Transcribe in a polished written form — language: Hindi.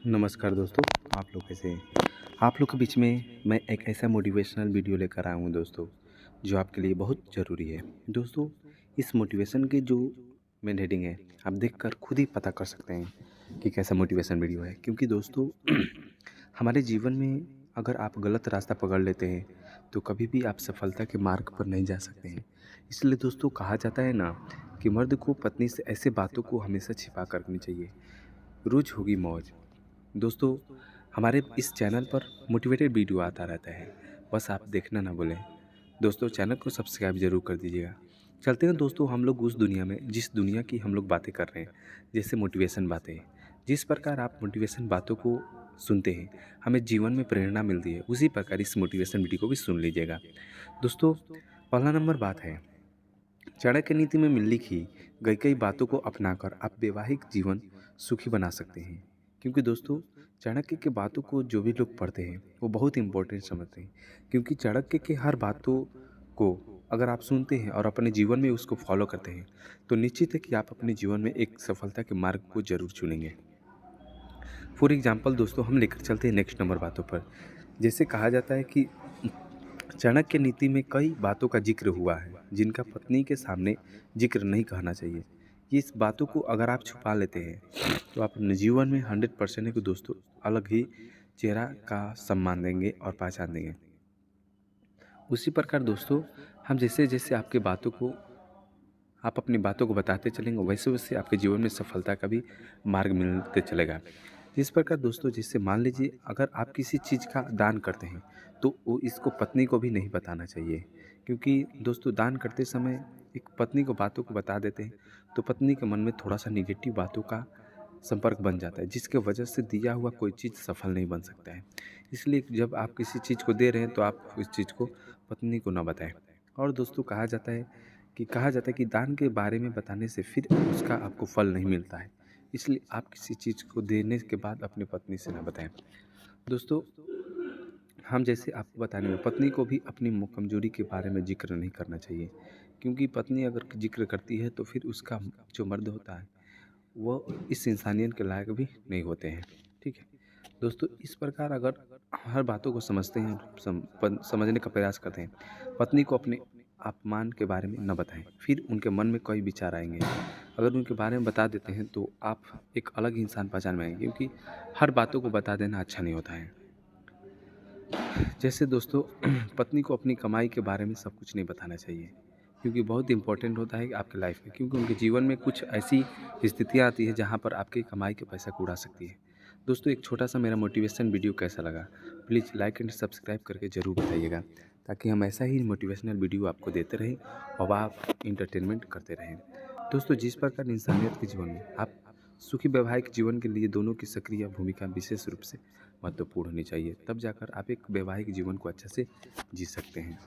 नमस्कार दोस्तों। आप लोग कैसे हैं? आप लोग के बीच में मैं एक ऐसा मोटिवेशनल वीडियो लेकर आया हूँ दोस्तों, जो आपके लिए बहुत ज़रूरी है। दोस्तों, इस मोटिवेशन की जो मेन हेडिंग है, आप देखकर खुद ही पता कर सकते हैं कि कैसा मोटिवेशन वीडियो है। क्योंकि दोस्तों हमारे जीवन में अगर आप गलत रास्ता पकड़ लेते हैं, तो कभी भी आप सफलता के मार्ग पर नहीं जा सकते हैं। इसलिए दोस्तों कहा जाता है ना कि मर्द को पत्नी से ऐसे बातों को हमेशा छिपा कर रखनी चाहिए। रोज़ होगी मौज। दोस्तों, हमारे इस चैनल पर मोटिवेटेड वीडियो आता रहता है, बस आप देखना ना भूलें। दोस्तों, चैनल को सब्सक्राइब ज़रूर कर दीजिएगा। चलते हैं दोस्तों हम लोग उस दुनिया में जिस दुनिया की हम लोग बातें कर रहे हैं, जैसे मोटिवेशन बातें। जिस प्रकार आप मोटिवेशन बातों को सुनते हैं, हमें जीवन में प्रेरणा मिलती है, उसी प्रकार इस मोटिवेशन वीडियो को भी सुन लीजिएगा। दोस्तों, पहला नंबर बात है, चाणक्य नीति में लिखी गई कई बातों को अपनाकर आप वैवाहिक जीवन सुखी बना सकते हैं। क्योंकि दोस्तों, चाणक्य की बातों को जो भी लोग पढ़ते हैं वो बहुत इंपॉर्टेंट समझते हैं। क्योंकि चाणक्य के हर बातों को अगर आप सुनते हैं और अपने जीवन में उसको फॉलो करते हैं, तो निश्चित है कि आप अपने जीवन में एक सफलता के मार्ग को जरूर चुनेंगे। फॉर एग्जाम्पल दोस्तों, हम लेकर चलते हैं नेक्स्ट नंबर बातों पर। जैसे कहा जाता है कि चाणक्य नीति में कई बातों का जिक्र हुआ है जिनका पत्नी के सामने जिक्र नहीं कहना चाहिए। ये इस बातों को अगर आप छुपा लेते हैं, तो आप अपने जीवन में 100% है कि दोस्तों अलग ही चेहरा का सम्मान देंगे और पहचान देंगे। उसी प्रकार दोस्तों, हम जैसे जैसे आपके बातों को आप अपनी बातों को बताते चलेंगे, वैसे वैसे आपके जीवन में सफलता का भी मार्ग मिलते चलेगा। जिस प्रकार दोस्तों, जैसे मान लीजिए अगर आप किसी चीज़ का दान करते हैं, तो वो इसको पत्नी को भी नहीं बताना चाहिए। क्योंकि दोस्तों, दान करते समय एक पत्नी को बातों को बता देते हैं, तो पत्नी के मन में थोड़ा सा निगेटिव बातों का संपर्क बन जाता है, जिसके वजह से दिया हुआ कोई चीज़ सफल नहीं बन सकता है। इसलिए जब आप किसी चीज़ को दे रहे हैं, तो आप उस चीज़ को पत्नी को ना बताएं। और दोस्तों, कहा जाता है कि दान के बारे में बताने से फिर उसका आपको फल नहीं मिलता है। इसलिए आप किसी चीज़ को देने के बाद अपनी पत्नी से ना बताएं। दोस्तों, हम जैसे आपको बताने में पत्नी को भी अपनी कमजोरी के बारे में जिक्र नहीं करना चाहिए। क्योंकि पत्नी अगर जिक्र करती है, तो फिर उसका जो मर्द होता है वो इस इंसानियत के लायक भी नहीं होते हैं। ठीक है दोस्तों, इस प्रकार अगर हर बातों को समझते हैं, समझने का प्रयास करते हैं, पत्नी को अपने अपमान के बारे में न बताएं, फिर उनके मन में कई विचार आएंगे। अगर उनके बारे में बता देते हैं, तो आप एक अलग इंसान पहचान में आएंगे। क्योंकि हर बातों को बता देना अच्छा नहीं होता है। जैसे दोस्तों, पत्नी को अपनी कमाई के बारे में सब कुछ नहीं बताना चाहिए। क्योंकि बहुत इंपॉर्टेंट होता है आपके लाइफ में। क्योंकि उनके जीवन में कुछ ऐसी स्थितियाँ आती है जहाँ पर आपकी कमाई के पैसा को उड़ा सकती है। दोस्तों, एक छोटा सा मेरा मोटिवेशन वीडियो कैसा लगा, प्लीज़ लाइक एंड सब्सक्राइब करके ज़रूर बताइएगा, ताकि हम ऐसा ही मोटिवेशनल वीडियो आपको देते रहें और आप इंटरटेनमेंट करते रहें। दोस्तों, जिस प्रकार इंसानियत के जीवन में आप सुखी वैवाहिक जीवन के लिए दोनों की सक्रिय भूमिका विशेष रूप से महत्वपूर्ण होनी चाहिए, तब जाकर आप एक वैवाहिक जीवन को अच्छे से जी सकते हैं।